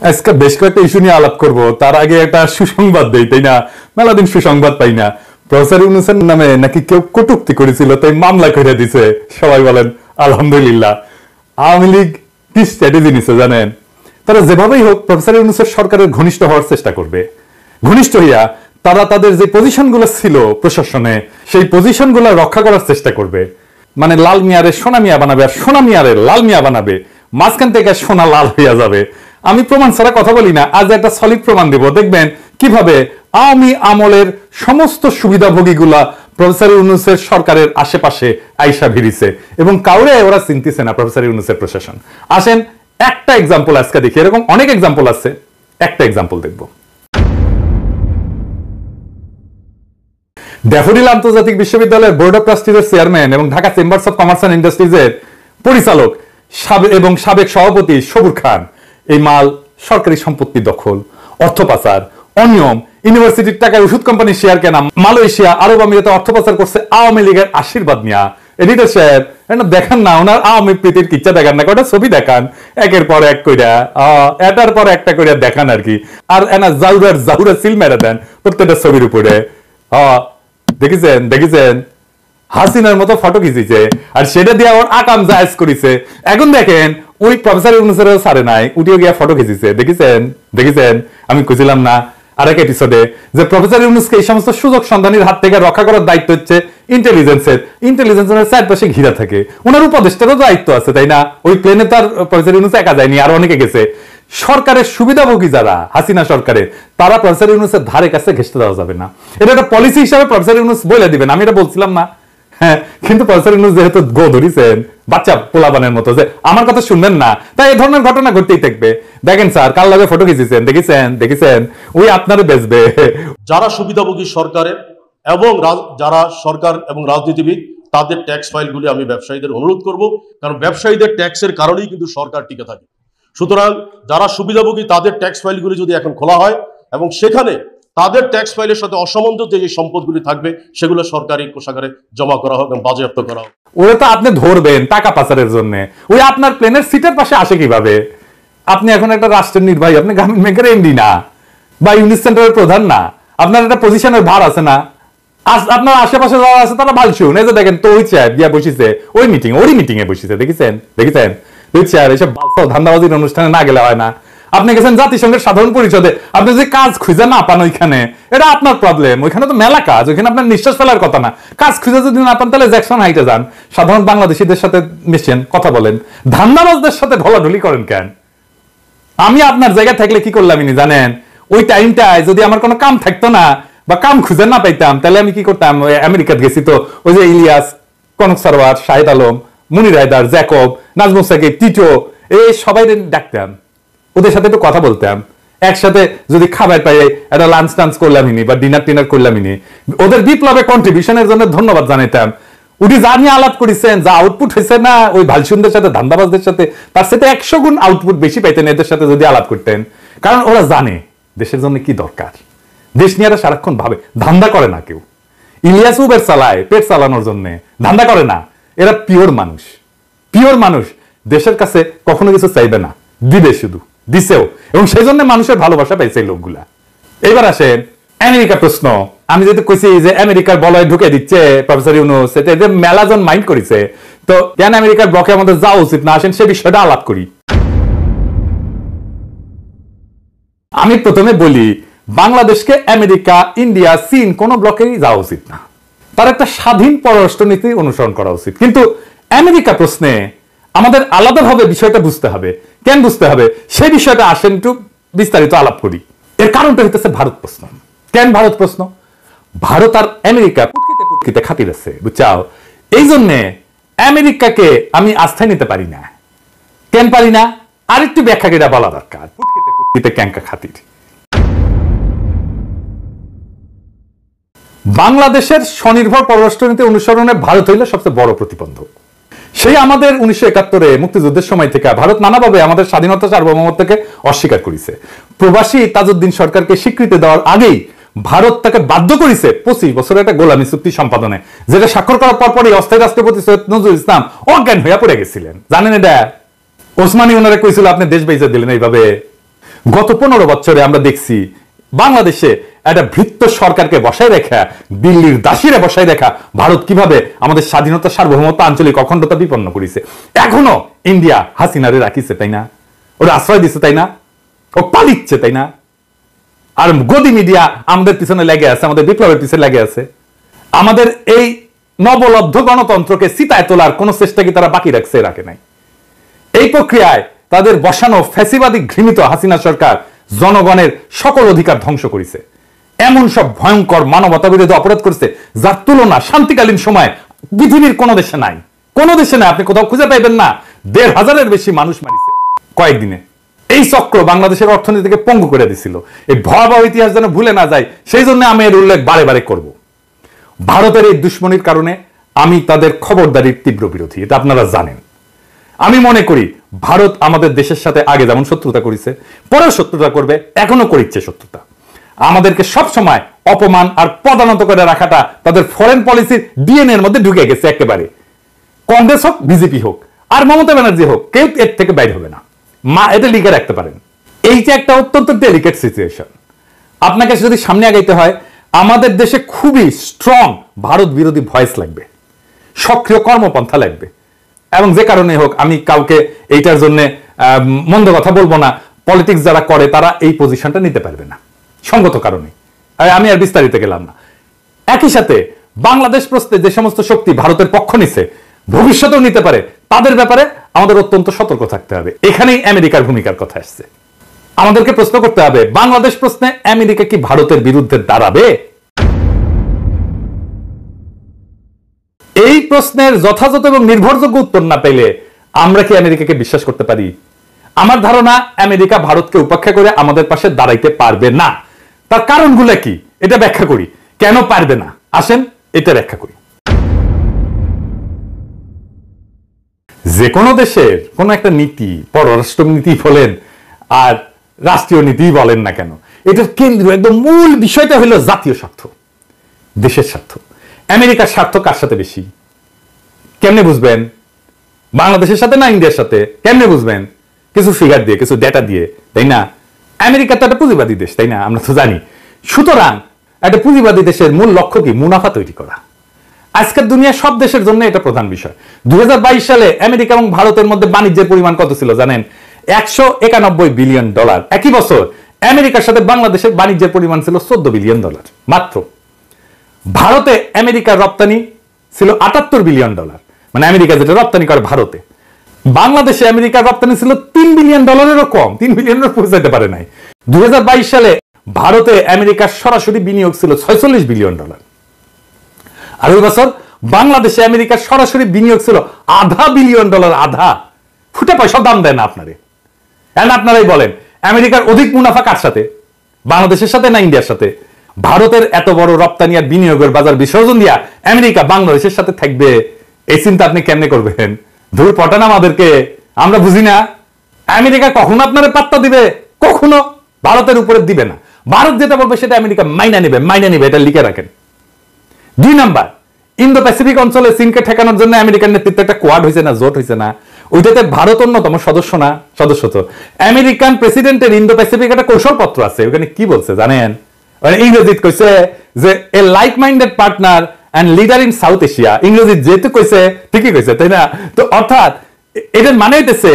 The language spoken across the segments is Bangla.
আজকে বেশ কয়েকটা ইস্যু নিয়ে আলাপ করব, তার আগে একটা সুসংবাদ দেই, তাই না? মেলা দিন সুসংবাদ পাই না। প্রফেসর ইউনূসের নামে নাকি কেউ কটূক্তি করেছিল, তাই মামলা করে দিছে। সবাই বলেন আলহামদুলিল্লাহ। আওয়ামী লীগ কি স্ট্র্যাটেজি নিছে জানেন? তারা যেভাবেই হোক প্রফেসর ইউনূসের সরকারের ঘনিষ্ঠ হওয়ার চেষ্টা করবে। ঘনিষ্ঠ হইয়া তারা তাদের যে পজিশনগুলো ছিল প্রশাসনে, সেই পজিশনগুলো রক্ষা করার চেষ্টা করবে। মানে লাল মিয়ারে সোনা মিয়া বানাবে, আর সোনা মিয়ারে লাল মিয়া বানাবে, মাঝখান থেকে সোনা লাল হইয়া যাবে। আমি প্রমাণ ছাড়া কথা বলি না, আজ একটা সলিড প্রমাণ দেব। দেখবেন কিভাবে আওয়ামী আমলের সমস্ত সুবিধাভোগীগুলা প্রফেসর ইউনূসের সরকারের আশেপাশে আইসা ভিড়িছে, এবং কাউরে ওরা চিনতেছে না প্রফেসর ইউনূসের প্রশাসন। আসেন একটা এক্সাম্পল আজকে দেখি, এরকম অনেক এক্সাম্পল আছে, একটা এক্সাম্পল দেখব। ড্যাফোডিল আন্তর্জাতিক বিশ্ববিদ্যালয়ের বোর্ড অফ ট্রাস্টিজের চেয়ারম্যান এবং Dhaka chambers of commerce and ইন্ডাস্ট্রিজের পরিচালক এবং সাবেক সভাপতি সবুর খান এই মাল সরকারি সম্পত্তি দখল, অর্থ পাচার, অনিয়ম, ইউনিভার্সিটির টাকায় ওষুধ কোম্পানির শেয়ার কেনা, মালয়েশিয়া, আরব আমিরাতে অর্থ পাচার করছে আওয়ামী লীগের আশীর্বাদ নিয়া। এডিটর সাহেব দেখান না, ওনার আওয়ামী প্রীতির কিচ্ছা দেখান না, কটা ছবি দেখান একের পর এক কইরা, এটার পর একটা কইরা দেখান আর কি। আর এনা জাউরা সিল মেরে দেন প্রত্যেকটা ছবির উপরে। দেখেছেন দেখেছেন হাসিনার মতো ফটো খিচিছে, আর সেটা দিয়ে ওর আকাম জায়েজ করেছে। এখন দেখেন ওই প্রফেসর ইউনূসের সারে নাই, উঠিয়ে গিয়া ফটো খিচিছে। দেখেছেন দেখেছেন আমি কইছিলাম না আরেক এপিসোডে যে প্রফেসর ইউনূসকে এই সমস্ত সুযোগ সন্ধানীর হাত থেকে রক্ষা করার দায়িত্ব হচ্ছে ইন্টেলিজেন্সের চারপাশে ঘিরা থাকে। ওনার উপদেষ্টারও দায়িত্ব আছে, তাই না? ওই প্লেনে তার প্রফেসর ইউনূস একা যায়নি, আর অনেকে গেছে। সরকারের সুবিধাভোগী যারা হাসিনা সরকারের, তারা প্রফেসর ইউনূসের ধারে কাছে ঘেঁষতে দেওয়া যাবে না। এটা একটা পলিসি হিসাবে প্রফেসর ইউনূস বলে দিবেন, আমি এটা বলছিলাম না। হ্যাঁ, কিন্তু প্রফেসর ইউনূস যেহেতু গো ধরিছেন বাচ্চা পোলাবানের মতো, যে আমার কথা শুনবেন না, তাই এই ধরনের ঘটনা ঘটতেই থাকবে। দেখেন স্যার কাল লাগে ফটো খিচিছেন, দেখেছেন ওই আপনারও বেচবে। যারা সুবিধাভোগী সরকারের এবং যারা সরকার এবং রাজনীতিবিদ, তাদের ট্যাক্স ফাইলগুলি আমি ব্যবসায়ীদের অনুরোধ করব, কারণ ব্যবসায়ীদের ট্যাক্সের কারণেই কিন্তু সরকার টিকে থাকে। সুতরাং যারা সুবিধাভোগী তাদের ট্যাক্স ফাইলগুলি যদি এখন খোলা হয় এবং সেখানে তাদের ট্যাক্স ফাইলের সাথে অসামঞ্জস্য যে সম্পদগুলি থাকবে সেগুলো সরকারি কোষাগারে জমা করা হোক এবং বাজেয়াপ্ত করা হোক। ওরা তো আপনি ধরবেন টাকা পাচারের জন্য, ওই আপনার প্লেনের সিটের পাশে আসে কিভাবে? আপনি এখন একটা রাষ্ট্রের নির্বাহী, আপনি গ্রামীণ ব্যাংকের এমডি না, বা ইউনিট সেন্টারের প্রধান না, আপনার একটা পজিশনের ভার আছে না? আপনার আশেপাশে যারা আছে তারা ভালছুন, এই যে দেখেন তো ওই চেয়ার গিয়া বসেছে ওই মিটিং, ওরই মিটিং এ বসেছে। দেখেছেন দেখেছেন ওই চেয়ার, এসব ধান্দাবাজির অনুষ্ঠানে না গেলে হয় না। আপনি গেছেন জাতিসংঘের সাধারণ পরিষদে, আপনি যে কাজ খুঁজে না পান ওইখানে, এটা আপনার প্রবলেম। ওইখানে তো মেলা কাজ, ওইখানে আপনার নিঃশ্বাস ফেলার কথা না। কাজ খুঁজে যদি না পান তাহলে জ্যাকসন হাইটে যান, সাধারণ বাংলাদেশিদের সাথে মিশেন, কথা বলেন। ধান্দাবাজদের সাথে ঢলাঢলি করেন কেন? আমি আপনার জায়গায় থাকলে কি করলাম জানেন? ওই টাইমটায় যদি আমার কোনো কাম থাকতো না বা কাম খুঁজে না পাইতাম, তাহলে আমি কি করতাম? আমেরিকাত গেছি তো, ওই যে ইলিয়াস, কনক সরোয়ার, শাহিদ আলম, মুনির হায়দার, জ্যাকব, নাজমুল সাকিব, টিটো, এই সবাই ডাকতাম, ওদের সাথে একটু কথা বলতাম। একসাথে যদি খাবার পাই একটা লাঞ্চ টাঞ্চ করলামই বা ডিনার টিনার করলামই, ওদের বিপ্লবে কন্ট্রিবিউশনের জন্য ধন্যবাদ জানাইতাম। উনি যা নিয়ে আলাপ করেছেন, যা আউটপুট হয়েছে না ওই ভালসুনদের সাথে, ধান্দাবাজদের সাথে, তার সাথে 100 গুণ আউটপুট বেশি পাইতেন এদের সাথে যদি আলাপ করতেন। কারণ ওরা জানে দেশের জন্য কি দরকার। দেশ নিয়ে সারাক্ষণ ভাবে, ধান্দা করে না কেউ। ইলিয়াস উবের চালায় পেট চালানোর জন্য, ধান্দা করে না। এরা পিওর মানুষ, পিওর মানুষ। দেশের কাছে কখনো কিছু চাইবে না, দিবে, শুধু দিছেও, এবং সেই জন্য মানুষের ভালোবাসা পাইছে এই লোকগুলা। এবার আসেন আমেরিকা প্রশ্ন। আমি যেহেতু কইছি যে আমেরিকার বলয় ঢুকে দিচ্ছে প্রফেসর ইউনূস, এটা মেলাজন মাইন্ড করেছে, তো কেন আমেরিকার ব্লকে আমাদের যাওয়া উচিত না, আসেন সে বিষয়টা আলাপ করি। আমি প্রথমে বলি, বাংলাদেশকে আমেরিকা, ইন্ডিয়া, চীন কোন ব্লকেই যাওয়া উচিত না। তার একটা স্বাধীন পররাষ্ট্রনীতি অনুসরণ করা উচিত। কিন্তু আমেরিকা প্রশ্নে আমাদের আলাদাভাবে বিষয়টা বুঝতে হবে। কেন বুঝতে হবে সেই বিষয়টা আসেন একটু বিস্তারিত আলাপ করি। এর কারণটা হইতেছে ভারত প্রশ্ন। কেন ভারত প্রশ্ন? ভারত আর আমেরিকা পুটকিতে পুটকিতে খাতির আছে, বুঝছাও? এই জন্যে আমেরিকাকে আমি আস্থায় নিতে পারি না। কেন পারি না? আরেকটু ব্যাখ্যা কেটা বলা দরকার। পুটকিতে পুটকিতে ক্যাঙ্কা খাতির। বাংলাদেশের স্বনির্ভর পররাষ্ট্রনীতি অনুসরণে ভারত হইল সবচেয়ে বড় প্রতিবন্ধক। সেই আমাদের 1971-এ মুক্তিযুদ্ধের সময় থেকে ভারত নানাভাবে আমাদের স্বাধীনতা সার্বভৌমত্বকে অস্বীকার করেছে। প্রবাসী তাজউদ্দিন সরকারকে স্বীকৃতি দেওয়ার আগেই ভারত তাকে বাধ্য করেছে 25 বছরের একটা গোলামী চুক্তি সম্পাদনে, যেটা স্বাক্ষর করার পরপরই অস্থায়ী রাষ্ট্রপতি সৈয়দ নজরুল ইসলাম অজ্ঞান হইয়া পড়ে গেছিলেন। জানেন এটা? ওসমানী ওনারা কইছিল আপনি দেশ বেঁচে দিলেন এইভাবে। গত 15 বছরে আমরা দেখছি বাংলাদেশে একটা ভৃত্য সরকারকে বসায় রেখা, দিল্লির দাসীরা বসায় রেখা ভারত কিভাবে আমাদের স্বাধীনতা, সার্বভৌমত্ব, আঞ্চলিক অখণ্ডতা বিপন্ন করেছে। এখনো ইন্ডিয়া হাসিনারে রাখিছে, তাই না? ওরা আশ্রয় দিচ্ছে, তাই না? ও পালিচ্ছে, তাই না? আর গদি মিডিয়া আমাদের পিছনে লেগে আছে, আমাদের বিপ্লবের পিছনে লেগে আছে। আমাদের এই নবলব্ধ গণতন্ত্রকে চিতায় তোলার কোন চেষ্টা কি তারা বাকি রাখছে? রাখে নাই। এই প্রক্রিয়ায় তাদের বসানো ফ্যাসিবাদী ঘৃণিত হাসিনা সরকার জনগণের সকল অধিকার ধ্বংস করেছে, এমন সব ভয়ঙ্কর মানবতা বিরোধী অপরাধ করেছে যার তুলনা শান্তিকালীন সময় পৃথিবীর কোন দেশে নাই। কোন দেশে নাই, আপনি কোথাও খুঁজে পাইবেন না। 1,500-এর বেশি মানুষ মারিছে কয়েকদিনে। এই চক্র বাংলাদেশের অর্থনীতিকে পঙ্গু করে দিছিল। এই ভয়াবহ ইতিহাস যেন ভুলে না যায়, সেই জন্য আমি এর উল্লেখ বারে বারে করব। ভারতের এই দুশ্মনির কারণে আমি তাদের খবরদারির তীব্র বিরোধী, এটা আপনারা জানেন। আমি মনে করি ভারত আমাদের দেশের সাথে আগে যেমন শত্রুতা করেছে, পরেও শত্রুতা করবে, এখনো করিচ্ছে শত্রুতা। আমাদেরকে সব সময় অপমান আর পদানত করে রাখাটা তাদের ফরেন পলিসির ডিএনএ এর মধ্যে ঢুকে গেছে একেবারে। কংগ্রেস হোক, বিজেপি হোক, আর মমতা ব্যানার্জি হোক, কেউ এর থেকে বাইরে হবে না। এটা লিখে রাখতে পারেন। এইটা একটা অত্যন্ত ডেলিকেট সিচুয়েশন। আপনাকে যদি সামনে আগাইতে হয়, আমাদের দেশে খুবই স্ট্রং ভারত বিরোধী ভয়েস লাগবে, সক্রিয় কর্মপন্থা লাগবে। এবং যে কারণে হোক, আমি কাউকে এইটার জন্য মন্দ কথা বলবো না। পলিটিক্স যারা করে তারা এই পজিশনটা নিতে পারবে না সঙ্গত কারণে। আমি আর বিস্তারিত গেলাম না। একই সাথে বাংলাদেশ প্রশ্নে যে সমস্ত শক্তি ভারতের পক্ষ নিছে, ভবিষ্যতেও নিতে পারে, তাদের ব্যাপারে আমাদের অত্যন্ত সতর্ক থাকতে হবে। এখানেই আমেরিকার ভূমিকার কথা আসছে। আমাদেরকে প্রশ্ন করতে হবে, বাংলাদেশ প্রশ্নে আমেরিকা কি ভারতের বিরুদ্ধে দাঁড়াবে? এই প্রশ্নের যথাযথ এবং নির্ভরযোগ্য উত্তর না পেলে আমরা কি আমেরিকাকে বিশ্বাস করতে পারি? আমার ধারণা আমেরিকা ভারতকে উপেক্ষা করে আমাদের পাশে দাঁড়াইতে পারবে না। তার কারণগুলো কি, এটা ব্যাখ্যা করি। কেন পারবে না, আসেন এটা ব্যাখ্যা করি। যে কোনো দেশের কোন একটা নীতি, পররাষ্ট্র নীতি বলেন আর রাষ্ট্রীয় নীতি বলেন না কেন, এটার কেন্দ্র একদম মূল বিষয়টা হলো জাতীয় স্বার্থ, দেশের স্বার্থ। আমেরিকার স্বার্থ কার সাথে বেশি কেমনে বুঝবেন? বাংলাদেশের সাথে না ইন্ডিয়ার সাথে? কেমনে বুঝবেন? কিছু ফিগার দিয়ে, কিছু ডেটা দিয়ে, তাই না? আমেরিকা তো একটা পুঁজিবাদী দেশ, তাই না? আমরা তো জানি। সুতরাং একটা পুঁজিবাদী দেশের মূল লক্ষ্য কি? মুনাফা তৈরি করা। আজকের দুনিয়া সব দেশের জন্য এটা প্রধান বিষয়। 2022 সালে আমেরিকা এবং ভারতের মধ্যে বাণিজ্যের পরিমাণ কত ছিল জানেন? $191 বিলিয়ন। একই বছর আমেরিকার সাথে বাংলাদেশের বাণিজ্যের পরিমাণ ছিল $14 বিলিয়ন মাত্র। ভারতে আমেরিকার রপ্তানি ছিল $78 বিলিয়ন, মানে আমেরিকা যেটা রপ্তানি করে ভারতে। বাংলাদেশে আমেরিকার রপ্তানি ছিল $3 বিলিয়নেরও কম, $3 বিলিয়নের পৌঁছাতে পারে নাই। 2022 সালে ভারতে আমেরিকার সরাসরি বিনিয়োগ ছিল $46 বিলিয়ন। আর ওই বছর বাংলাদেশে আমেরিকার সরাসরি বিনিয়োগ ছিল $0.5 বিলিয়ন। আধা ফুটে পয়সা দাম দেয় না আপনারে। আপনারাই বলেন, আমেরিকার অধিক মুনাফা কার সাথে? বাংলাদেশের সাথে না ইন্ডিয়ার সাথে? ভারতের এত বড় রপ্তানি আর বিনিয়োগের বাজার বিসর্জন দিয়া আমেরিকা বাংলাদেশের সাথে থাকবে, এই চিন্তা আপনি কেমনে করবেন? ধূর পটান আমাদেরকে, আমরা বুঝি না? আমেরিকা কখনো আপনারা পাত্তা দিবে? কখনো ভারতের উপরে দিবে না। ভারত যেটা বলবে সেটা আমেরিকা মাইনা নেবে, এটা লিখে রাখেন। 2 নাম্বার, ইন্দো প্যাসিফিক অঞ্চলে চীনকে ঠেকানোর জন্য আমেরিকার নেতৃত্বে একটা কোয়াড হয়েছে না, জোট হয়েছে না? ওইটাতে ভারত অন্যতম সদস্য না? সদস্য তো। আমেরিকান প্রেসিডেন্টের ইন্দো প্যাসিফিক একটা কৌশলপত্র আছে, ওখানে কি বলছে জানেন? ইংরেজিত কইছে যে a like minded partner and leader in South Asia. ইংরেজি যেহেতু কইছে, ঠিকই কইছে, তাই না? তো অর্থাৎ এটার মানে হইতেছে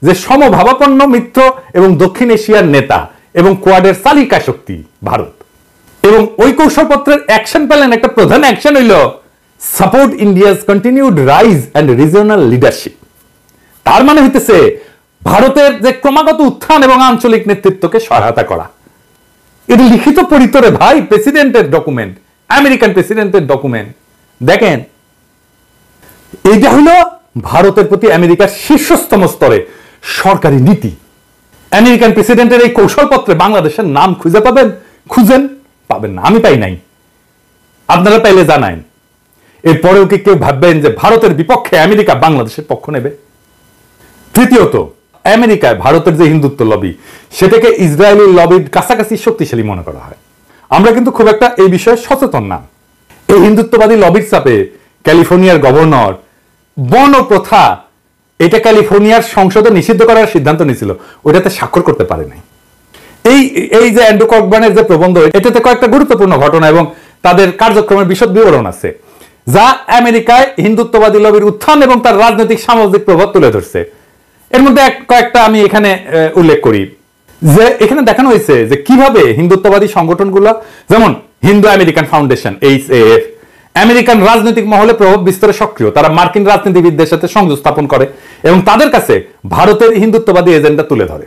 যে সমভাবাপন্ন মিত্র এবং দক্ষিণ এশিয়ার নেতা এবং কোয়াডের চালিকা শক্তি ভারত। এবং ওই কৌশলপত্রের অ্যাকশন প্ল্যান, একটা প্রধান অ্যাকশন হইল support India's continued rise and regional leadership. তার মানে হইতেছে ভারতের যে ক্রমাগত উত্থান এবং আঞ্চলিক নেতৃত্বকে সহায়তা করা। এটা লিখিত পরিতরে ভাই, প্রেসিডেন্টের ডকুমেন্ট, আমেরিকান প্রেসিডেন্টের ডকুমেন্ট। দেখেন, এইটা হলো ভারতের প্রতি আমেরিকার শীর্ষস্তম স্তরে সরকারি নীতি। আমেরিকান প্রেসিডেন্টের এই কৌশলপত্রে বাংলাদেশের নাম খুঁজে পাবেন? খুঁজেন, পাবেন না। আমি পাই নাই, আপনারা পাইলে জানাইন। এরপরেও কি কেউ ভাববেন যে ভারতের বিপক্ষে আমেরিকা বাংলাদেশের পক্ষ নেবে? তৃতীয়ত, আমেরিকায় ভারতের যে হিন্দুত্ব লবি, সেটাকে ইসরায়েলি লবির কাছাকাছি শক্তিশালী মনে করা হয়। আমরা কিন্তু খুব একটা এই বিষয়ে সচেতন না। এই হিন্দুত্ববাদী লবির চাপে ক্যালিফোর্নিয়ার গভর্নর বর্ণ প্রথা, এটা ক্যালিফোর্নিয়ার সংসদে নিষিদ্ধ করার সিদ্ধান্ত নিয়েছিল, ওটাতে স্বাক্ষর করতে পারে নাই। এই এই যে অ্যান্ড্রু ককবার্নের যে প্রবন্ধ, এটাতে কয়েকটা গুরুত্বপূর্ণ ঘটনা এবং তাদের কার্যক্রমের বিশদ বিবরণ আছে, যা আমেরিকায় হিন্দুত্ববাদী লবির উত্থান এবং তার রাজনৈতিক সামাজিক প্রভাব তুলে ধরছে। এর মধ্যে কয়েকটা আমি এখানে উল্লেখ করি, যে এখানে দেখানো হয়েছে যে কিভাবে হিন্দুত্ববাদী সংগঠনগুলো, যেমন Hindu American foundation HAF, American রাজনৈতিক মহলে প্রভাব বিস্তারে সক্রিয়। তারা মার্কিন রাজনীতিবিদদের সাথে সংযোগ স্থাপন করে এবং তাদের কাছে ভারতের হিন্দুত্ববাদী এজেন্ডা তুলে ধরে।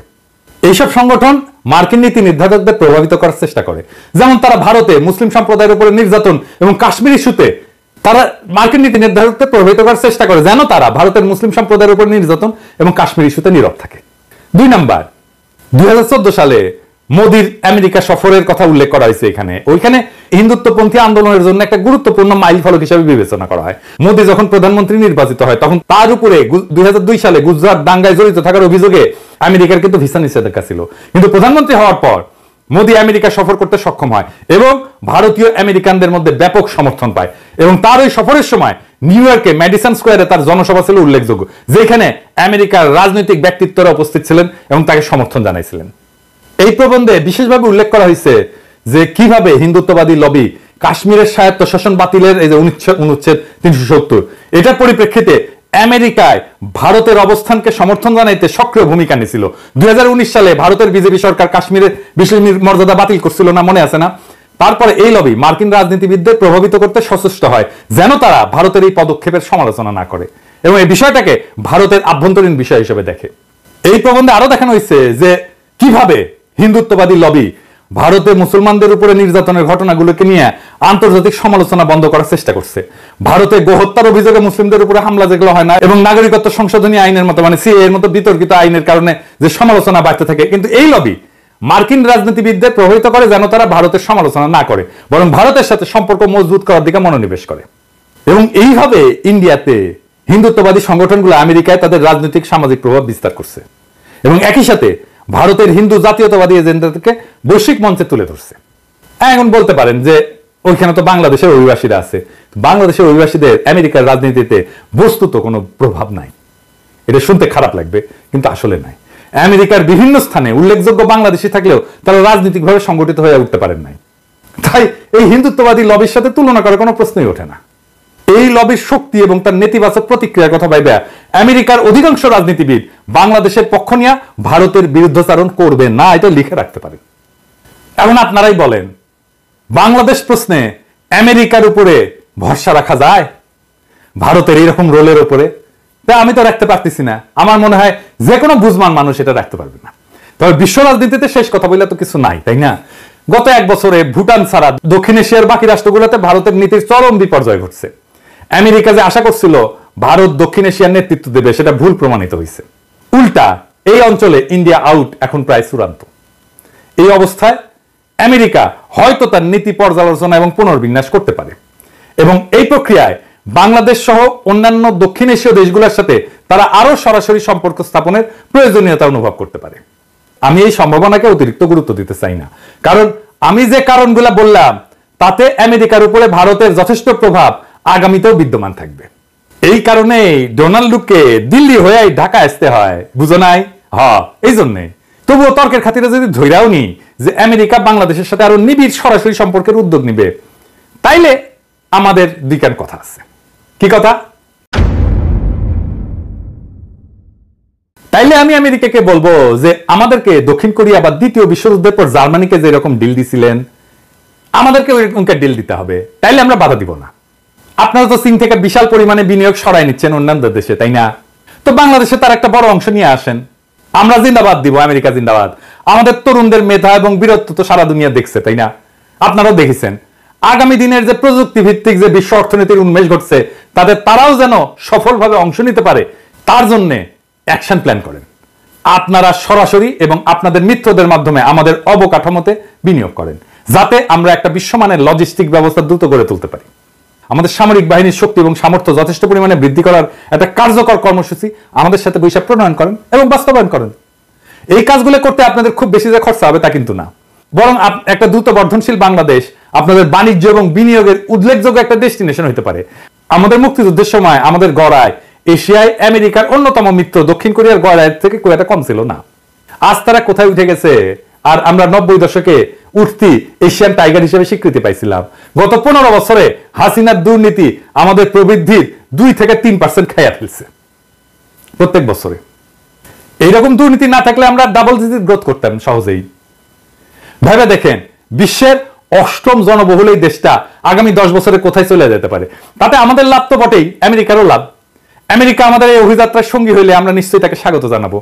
এইসব সংগঠন মার্কিন নীতি নির্ধারকদের প্রভাবিত করার চেষ্টা করে, যেমন তারা ভারতে মুসলিম সম্প্রদায়ের উপরে নির্যাতন এবং কাশ্মীর ইস্যুতে তারা মার্কিন নীতি নির্ধারকদের প্রভাবিত করার চেষ্টা করে যেন তারা ভারতের মুসলিম সম্প্রদায়ের উপর নির্যাতন এবং কাশ্মীর ইস্যুতে নীরব থাকে। 2 নাম্বার, 2014 সালে মোদির আমেরিকা সফরের কথা উল্লেখ করা হয়েছে এখানে। ওইখানে হিন্দুত্বপন্থী আন্দোলনের জন্য একটা গুরুত্বপূর্ণ মাইল ফলক হিসেবে বিবেচনা করা হয়। মোদি যখন প্রধানমন্ত্রী নির্বাচিত হয় তখন তার উপরে 2002 সালে গুজরাট দাঙ্গায় জড়িত থাকার অভিযোগে আমেরিকার কিন্তু ভিসা নিষেধাজ্ঞা ছিল, কিন্তু প্রধানমন্ত্রী হওয়ার পর মোদি আমেরিকা সফর করতে সক্ষম হয় এবং ভারতীয় আমেরিকানদের মধ্যে ব্যাপক সমর্থন পায়। এবং তার ওই সফরের সময় নিউ ইয়র্কে ম্যাডিসন স্কোয়ারে তার জনসভা ছিল উল্লেখযোগ্য, যেখানে আমেরিকার রাজনৈতিক ব্যক্তিত্বরা উপস্থিত ছিলেন এবং তাকে সমর্থন জানাইছিলেন। এই প্রবন্ধে বিশেষভাবে উল্লেখ করা হয়েছে যে কিভাবে হিন্দুত্ববাদী লবি কাশ্মীরের স্বায়ত্তশাসন বাতিলের এই যে অনুচ্ছেদ 370, এটার পরিপ্রেক্ষিতে আমেরিকায় ভারতের অবস্থানকে সমর্থন জানাইতে সক্রিয় ভূমিকা নিয়েছিল। 2019 সালে ভারতের বিজেপি সরকার কাশ্মীরের বিশেষ মর্যাদা বাতিল করছিল না, মনে আছে না? তারপরে এই লবি মার্কিন রাজনীতিবিদদের প্রভাবিত করতে সচেষ্ট হয় যেন তারা ভারতের এই পদক্ষেপের সমালোচনা না করে এবং এই বিষয়টাকে ভারতের আভ্যন্তরীণ বিষয় হিসেবে দেখে। এই প্রবন্ধে আরো দেখানো হয়েছে যে কিভাবে হিন্দুত্ববাদী লবি ভারতে মুসলমানদের উপরে নির্যাতনের ঘটনাগুলোকে নিয়ে আন্তর্জাতিক সমালোচনা বন্ধ করার চেষ্টা করছে। ভারতে গোহত্যার অভিযোগে মুসলিমদের উপরে হামলা যেগুলো হয় না এবং নাগরিকত্ব সংশোধনী আইনের মতো মানে সিএএ এর মতো বিতর্কিত আইনের কারণে যে সমালোচনা বাড়তে থাকে, কিন্তু এই লবি মার্কিন রাজনীতিবিদদের প্রভাবিত করে যেন তারা ভারতের সমালোচনা না করে, বরং ভারতের সাথে সম্পর্ক মজবুত করার দিকে মনোনিবেশ করে। এবং এইভাবে ইন্ডিয়াতে হিন্দুত্ববাদী সংগঠনগুলো আমেরিকায় তাদের রাজনৈতিক সামাজিক প্রভাব বিস্তার করছে এবং একই সাথে ভারতের হিন্দু জাতীয়তাবাদী এজেন্ডাকে বৈশ্বিক মঞ্চে তুলে ধরছে। এখন বলতে পারেন যে ওইখানে তো বাংলাদেশের অভিবাসীরা আছে, বাংলাদেশের অভিবাসীদের আমেরিকার রাজনীতিতে বস্তুত কোনো প্রভাব নাই। এটা শুনতে খারাপ লাগবে, কিন্তু আসলে নাই। আমেরিকার বিভিন্ন স্থানে উল্লেখযোগ্য বাংলাদেশি থাকলেও তারা রাজনৈতিকভাবে সংগঠিত হয়ে উঠতে পারেন নাই। তাই এই হিন্দুত্ববাদী লবির সাথে তুলনা করার কোনো প্রশ্নই ওঠে না। এই লবির শক্তি এবং তার নেতিবাচক প্রতিক্রিয়ার কথা ভাইবা আমেরিকার অধিকাংশ রাজনীতিবিদ বাংলাদেশের পক্ষ নিয়ে ভারতের বিরুদ্ধাচারণ করবে না, এটা লিখে রাখতে পারেন। এখন আপনারাই বলেন, বাংলাদেশ প্রশ্নে আমেরিকার উপরে ভরসা রাখা যায় ভারতের এরকম রোলের উপরে? আমি তো রাখতে পারতেছি না। আমার মনে হয় যে কোনো বুঝমান মানুষ এটা রাখতে পারবে না। তবে বিশ্ব রাজনীতিতে শেষ কথা বললে তো কিছু নাই, তাই না? গত 1 বছরে ভুটান ছাড়া দক্ষিণ এশিয়ার বাকি রাষ্ট্রগুলোতে ভারতের নীতির চরম বিপর্যয় ঘটছে। আমেরিকা যে আশা করছিল ভারত দক্ষিণ এশিয়ার নেতৃত্ব দেবে, সেটা ভুল প্রমাণিত হয়েছে। উল্টা এই অঞ্চলে ইন্ডিয়া আউট এখন প্রায় চূড়ান্ত। এই অবস্থায় আমেরিকা হয়তো তার নীতি পর্যালোচনা এবং পুনর্বিন্যাস করতে পারে এবং এই প্রক্রিয়ায় বাংলাদেশ সহ অন্যান্য দক্ষিণ এশীয় দেশগুলোর সাথে তারা আরো সরাসরি সম্পর্ক স্থাপনের প্রয়োজনীয়তা অনুভব করতে পারে। আমি এই সম্ভাবনাকে অতিরিক্ত গুরুত্ব দিতে চাই না, কারণ আমি যে কারণগুলো বললাম তাতে আমেরিকার উপরে ভারতের যথেষ্ট প্রভাব আগামীতেও বিদ্যমান থাকবে। এই কারণে ডোনাল্ডকে দিল্লি হয়ে ঢাকা আসতে হয়, বুঝো নাই? এই জন্যে। তবুও তর্কের খাতিরে যদি ধৈরাও নি যে আমেরিকা বাংলাদেশের সাথে আরো নিবিড় সরাসরি সম্পর্কের উদ্যোগ নিবে, তাইলে আমাদের দিকের কথা আছে। কি কথা? তাইলে আমি আমেরিকাকে বলবো যে আমাদেরকে দক্ষিণ কোরিয়া বা দ্বিতীয় বিশ্বযুদ্ধের পর জার্মানিকে যেরকম ডিল দিছিলেন, আমাদেরকে ওইরকম ডিল দিতে হবে। তাইলে আমরা বাধা দিব না। আপনারা তো চীন থেকে বিশাল পরিমাণে বিনিয়োগ সরাই নিচ্ছেন অন্যান্য দেশে, তাই না? তো বাংলাদেশে তার একটা বড় অংশ নিয়ে আসেন। আমরা জিন্দাবাদ দিব, আমেরিকা জিন্দাবাদ। আমাদের তরুণদের মেধা এবং বীরত্ব তো সারা দুনিয়া দেখছে, তাই না? আপনারাও দেখেছেন। আগামী দিনের যে প্রযুক্তি ভিত্তিক যে বিশ্ব অর্থনীতির উন্মেষ ঘটছে, তাদের তারাও যেন সফলভাবে অংশ নিতে পারে, তার জন্য অ্যাকশন প্ল্যান করেন। আপনারা সরাসরি এবং আপনাদের মিত্রদের মাধ্যমে আমাদের অবকাঠামোতে বিনিয়োগ করেন, যাতে আমরা একটা বিশ্বমানের লজিস্টিক ব্যবস্থা দ্রুত গড়ে তুলতে পারি। আমাদের সামরিক বাহিনীর শক্তি এবং সামর্থ্য যথেষ্ট পরিমাণে বৃদ্ধি করার একটা কার্যকর কর্মসূচি আমাদের সাথে বৈশাখ প্রণয়ন করেন এবং বাস্তবায়ন করেন। এই কাজগুলো করতে আপনাদের খুব বেশি যে খরচা হবে তা কিন্তু না, বরং একটা দ্রুত বর্ধনশীল বাংলাদেশ আপনাদের বাণিজ্য এবং বিনিয়োগের উল্লেখযোগ্য একটা ডেস্টিনেশন হতে পারে। আমাদের মুক্তিযুদ্ধের সময় আমাদের গড়ায় এশিয়ায় আমেরিকার অন্যতম মিত্র দক্ষিণ কোরিয়ার গড়ায় থেকে খুব একটা কম ছিল না। আজ তারা কোথায় উঠে গেছে আর আমরা 90 দশকে উঠতি এশিয়ান টাইগার হিসেবে স্বীকৃতি পাইছিলাম। গত 15 বছরে হাসিনার দুর্নীতি আমাদের প্রবৃদ্ধির 2 থেকে 3% খাইয়া ফেলছে প্রত্যেক বছরে। এইরকম দুর্নীতি না থাকলে আমরা ডাবল ডিজিট গ্রোথ করতাম সহজেই। ভেবে দেখেন, বিশ্বের 8ম জনবহুল এই দেশটা আগামী 10 বছরে কোথায় চলে যেতে পারে। তাতে আমাদের লাভ তো বটেই, আমেরিকারও লাভ। আমেরিকা আমাদের এই অভিযাত্রার সঙ্গী হইলে আমরা নিশ্চয়ই তাকে স্বাগত জানাবো।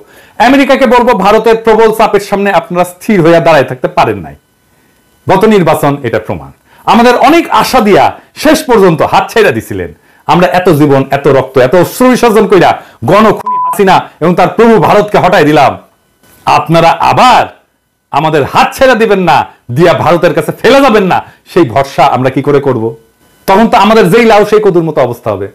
আমেরিকাকে বলবো, ভারতের প্রবল চাপের সামনে আপনারা স্থির হইয়া দাঁড়ায় থাকতে পারেন নাই। গত নির্বাচন এটা প্রমাণ। আমাদের অনেক আশা দিয়া শেষ পর্যন্ত হাত ছেড়ে দিছিলেন। আমরা এত জীবন, এত রক্ত, এত অশ্রু বিসর্জন কইরা গণখুনি হাসিনা এবং তার প্রভু ভারতকে হটাই দিলাম। আপনারা আবার আমাদের হাত ছেড়ে দিবেন না, দিয়া ভারতের কাছে ফেলে যাবেন না, সেই ভরসা আমরা কি করে করব? তখন তো আমাদের যেই লাউ সেই কদুর মতো অবস্থা হবে।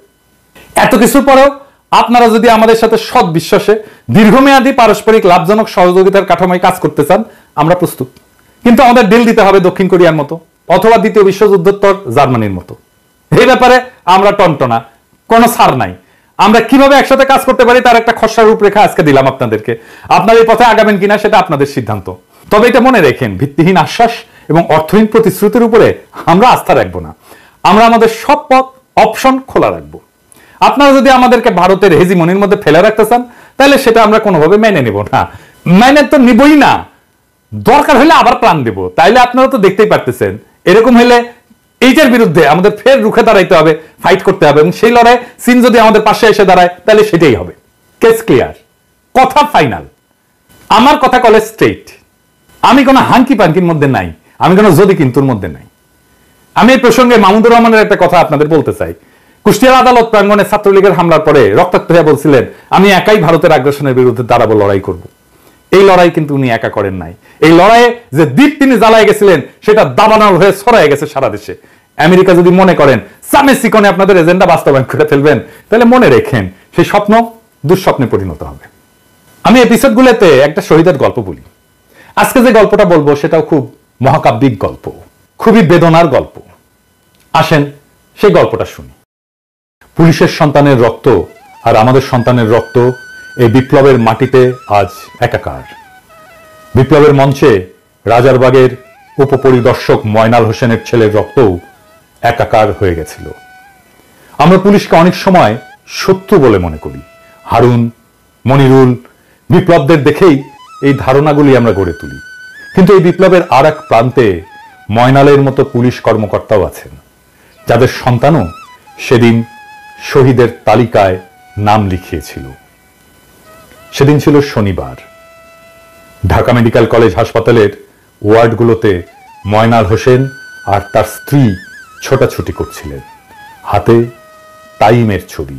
এত কিছুর পরেও আপনারা যদি আমাদের সাথে সৎ বিশ্বাসে দীর্ঘমেয়াদী পারস্পরিক লাভজনক সহযোগিতার কাঠামোয় কাজ করতে চান, আমরা প্রস্তুত। কিন্তু আমাদের ডিল দিতে হবে দক্ষিণ কোরিয়ার মতো, অথবা দ্বিতীয় বিশ্বযুদ্ধোত্তর জার্মানির মতো। এই ব্যাপারে আমরা টনটনা, কোনো ছাড় নাই। আমরা কিভাবে একসাথে কাজ করতে পারি তার একটা খসড়া রূপরেখা আজকে দিলাম আপনাদেরকে। আপনারা এই পথে আগাবেন কিনা সেটা আপনাদের সিদ্ধান্ত। তবে এটা মনে রেখেন, ভিত্তিহীন আশ্বাস এবং অর্থহীন প্রতিশ্রুতির উপরে আমরা আস্থা রাখবো না। আমরা আমাদের সব পথ অপশন খোলা রাখবো। আপনারা যদি আমাদেরকে ভারতের হেজিমনির মধ্যে ফেলে রাখতে চান, তাহলে সেটা আমরা কোনোভাবে মেনে নেব না। মেনে তো নিবই না, দরকার হলে আবার প্রাণ দেব। তাইলে আপনারা তো দেখতেই পারতেছেন, এরকম হলে এইটার বিরুদ্ধে আমাদের ফের রুখে দাঁড়াইতে হবে, ফাইট করতে হবে, এবং সেই লড়াই চীন যদি আমাদের পাশে এসে দাঁড়ায় তাহলে সেটাই হবে। কেস ক্লিয়ার, কথা ফাইনাল। আমার কথা কলেজ স্ট্রেট। আমি কোনো হাঙ্কি পাঙ্কির মধ্যে নাই, আমি কোনো যদি কিন্তুর মধ্যে নাই। আমি এই প্রসঙ্গে মাহমুদুর রহমানের একটা কথা আপনাদের বলতে চাই। কুষ্টিয়ার আদালত প্রাঙ্গণে ছাত্রলীগের হামলার পরে রক্তাক্ত হয়ে বলছিলেন, আমি একাই ভারতের আগ্রাসনের বিরুদ্ধে দাঁড়াবো, লড়াই করব। এই লড়াই কিন্তু উনি একা করেন নাই। এই লড়াইয়ে যে দ্বীপ তিনি জ্বালায় গেছিলেন সেটা দাবানল হয়ে ছড়ায় গেছে সারা দেশে। আমেরিকা যদি মনে করেন সামে সিকনে আপনাদের এজেন্ডা বাস্তবায়ন করে ফেলবেন, তাহলে মনে রেখেন সেই স্বপ্ন দুঃস্বপ্নে পরিণত হবে। আমি এপিসোডগুলোতে একটা শহীদের গল্প বলি। আজকে যে গল্পটা বলবো সেটাও খুব মহাকাব্যিক গল্প, খুবই বেদনার গল্প। আসেন সেই গল্পটা শুনি। পুলিশের সন্তানের রক্ত আর আমাদের সন্তানের রক্ত এই বিপ্লবের মাটিতে আজ একাকার। বিপ্লবের মঞ্চে রাজারবাগের উপপরিদর্শক ময়নাল হোসেনের ছেলের রক্তও একাকার হয়ে গেছিল। আমরা পুলিশকে অনেক সময় শত্রু বলে মনে করি। হারুন, মনিরুল, বিপ্লবদের দেখেই এই ধারণাগুলি আমরা গড়ে তুলি। কিন্তু এই বিপ্লবের আর এক প্রান্তে ময়নালের মতো পুলিশ কর্মকর্তাও আছেন, যাদের সন্তানও সেদিন শহীদের তালিকায় নাম লিখিয়েছিল। সেদিন ছিল শনিবার। ঢাকা মেডিকেল কলেজ হাসপাতালের ওয়ার্ডগুলোতে ময়নাল হোসেন আর তার স্ত্রী ছোটাছুটি করছিলেন। হাতে তাইমের ছবি।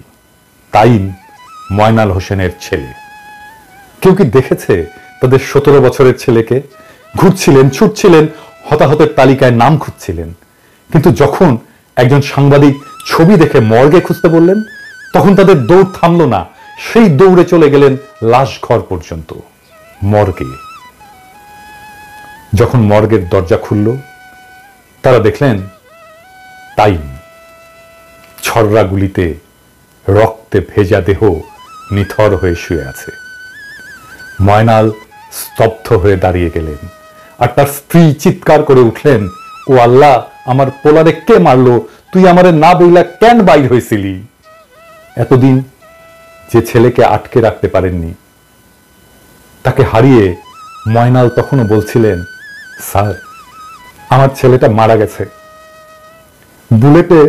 তাইম ময়নাল হোসেনের ছেলে। কেউ কি দেখেছে তাদের 17 বছরের ছেলেকে? ঘুরছিলেন, ছুটছিলেন, হতাহতের তালিকায় নাম খুঁজছিলেন। কিন্তু যখন একজন সাংবাদিক ছবি দেখে মর্গে খুঁজতে বললেন, তখন তাদের দৌড় থামলো না। সেই দৌড়ে চলে গেলেন লাশ ঘর পর্যন্ত, মর্গে। যখন মর্গের দরজা খুলল, তারা দেখলেন তাইম ছররা গুলিতে রক্তে ভেজা দেহ নিথর হয়ে শুয়ে আছে। ময়নাল স্তব্ধ হয়ে দাঁড়িয়ে গেলেন, আর তার স্ত্রী চিৎকার করে উঠলেন, ও আল্লাহ, আমার পোলারে কে মারলো? তুই আমারে না বইলা কেন বাইর হয়েছিলি? এতদিন যে ছেলেকে আটকে রাখতে পারেননি, তাকে হারিয়ে ময়নাল তখনও বলছিলেন, স্যার, আমার ছেলেটা মারা গেছে, বুলেটে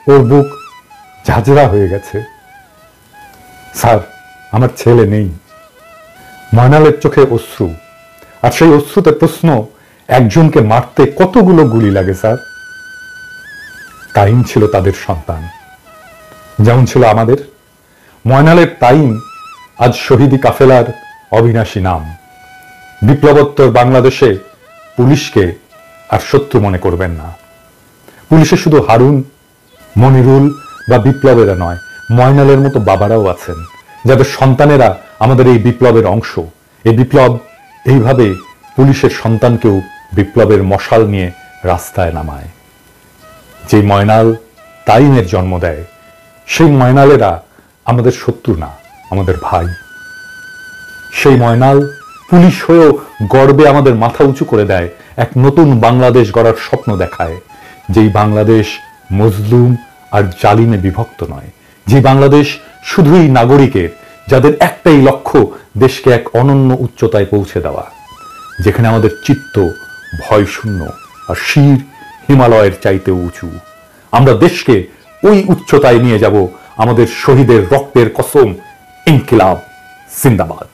ওর বুক ঝাঁঝরা হয়ে গেছে। স্যার, আমার ছেলে নেই। ময়নালের চোখে অশ্রু, আর সেই অশ্রুতে প্রশ্ন, একজনকে মারতে কতগুলো গুলি লাগে স্যার? তাইম ছিল তাদের সন্তান, যেমন ছিল আমাদের। ময়নালের তাইম আজ শহীদি কাফেলার অবিনাশী নাম। বিপ্লবোত্তর বাংলাদেশে পুলিশকে আর শত্রু মনে করবেন না। পুলিশে শুধু হারুন, মনিরুল বা বিপ্লবেরা নয়, ময়নালের মতো বাবারাও আছেন, যাদের সন্তানেরা আমাদের এই বিপ্লবের অংশ। এই বিপ্লব এইভাবে পুলিশের সন্তানকেও বিপ্লবের মশাল নিয়ে রাস্তায় নামায়। যে ময়নাল তাইমের জন্ম দেয়, সেই ময়নালেরা আমাদের শত্রু না, আমাদের ভাই। সেই ময়নাল পুলিশ হয়েও গর্বে আমাদের মাথা উঁচু করে দেয়, এক নতুন বাংলাদেশ গড়ার স্বপ্ন দেখায়, যেই বাংলাদেশ মজলুম আর জালিমে বিভক্ত নয়, যে বাংলাদেশ শুধুই নাগরিকের, যাদের একটাই লক্ষ্য দেশকে এক অনন্য উচ্চতায় পৌঁছে দেওয়া, যেখানে আমাদের চিত্ত ভয় শূন্য আর শির হিমালয়ের চাইতে উঁচু। আমরা দেশকে ওই উচ্চতায় নিয়ে যাব আমাদের শহীদের রক্তের কসম। ইনকিলাব জিন্দাবাদ।